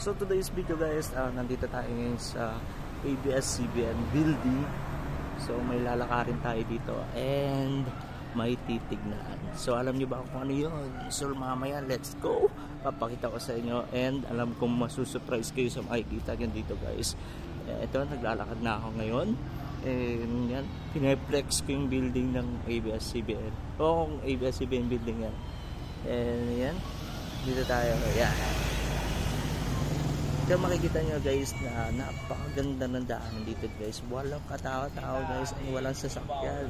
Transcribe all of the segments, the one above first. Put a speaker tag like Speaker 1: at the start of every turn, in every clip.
Speaker 1: So today's video guys, nandito tayo ngayon sa ABS-CBN building. So may lalakarin tayo dito and may titignan. So alam niyo ba kung ano yun? So mamaya let's go, papakita ko sa inyo and alam kong masusurprise kayo sa makikita nyo dito guys. Ito, naglalakad na ako ngayon and yan, pineflex ko yung building ng ABS-CBN. Oo, ABS-CBN building yan. And yan, dito tayo, yan. Ito makikita nyo guys na napakaganda ng daan dito guys. Walang katao-tao guys, and walang sasakyan.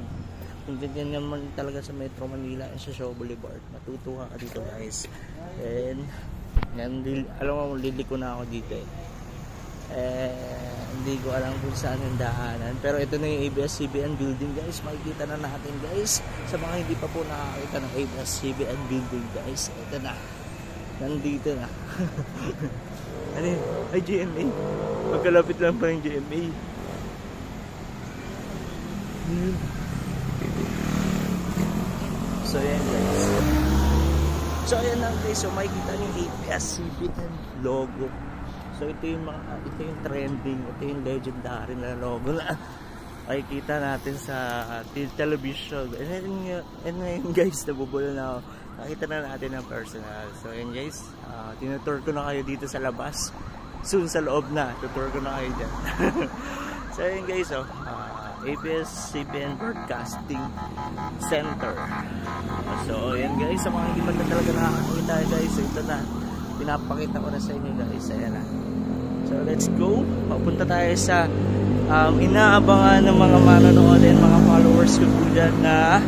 Speaker 1: Kung ganyan naman talaga sa Metro Manila and sa Shaw Boulevard, matutuwa ka dito guys. And yan, alam mo, liliko na ako dito hindi ko alam kung saan yung daanan, pero ito na yung ABS-CBN building guys. Makikita na natin guys, sa mga hindi pa po nakakita ng ABS-CBN building guys, ito na, nandito na. Ano yun? Ay, GMA. Magkalapit lang pa yung GMA. So yan guys. So ayan lang guys. So makikita niyo yung ABS-CBN logo. So ito yung trending, ito yung legendary na logo na makikita natin sa television. And ngayon guys, nabubulo na ako. Nakita na natin ang personal. So ayan guys, tinutour ko na kayo dito sa labas. Soon sa loob na, tutour ko na kayo dyan. So ayan guys, ABS-CBN Broadcasting Center. So ayan guys, sa mga hindi man na talaga nakakakita guys, so ito na, pinapakita ko na sa inyo guys. Ayan na. So let's go, papunta tayo sa inaabangan ng mga manonood and mga followers ko po dyan na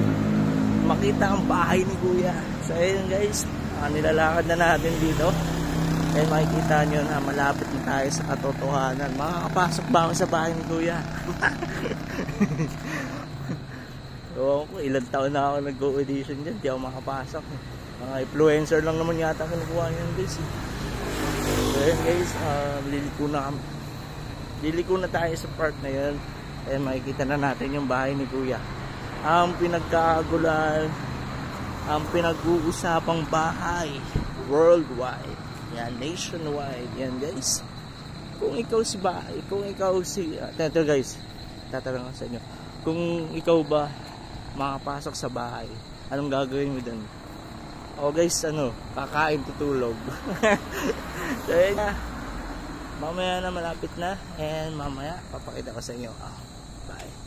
Speaker 1: makita ang bahay ni Kuya. So ayun guys, nilalakad na natin dito. Kaya makikita nyo na malapit na tayo sa katotohanan. Makakapasok ba ako sa bahay ni Kuya? So ilang taon na ako nag-go-audition dyan, di ako makapasok. Mga influencer lang naman yata kinukuha nyo guys. So ayun guys, liliko na tayo sa part na yun. Kaya makikita na natin yung bahay ni Kuya. Ang pinagkakagulan, ang pinag-uusapang bahay worldwide, yan, nationwide, yan guys. Kung ikaw si bahay, kung ikaw si ito guys, tatanong ko sa inyo, kung ikaw ba makapasok sa bahay, anong gagawin mo dun? O guys, kakain, tutulog. So yun na, mamaya na, malapit na, and mamaya papakita ko sa inyo. Bye.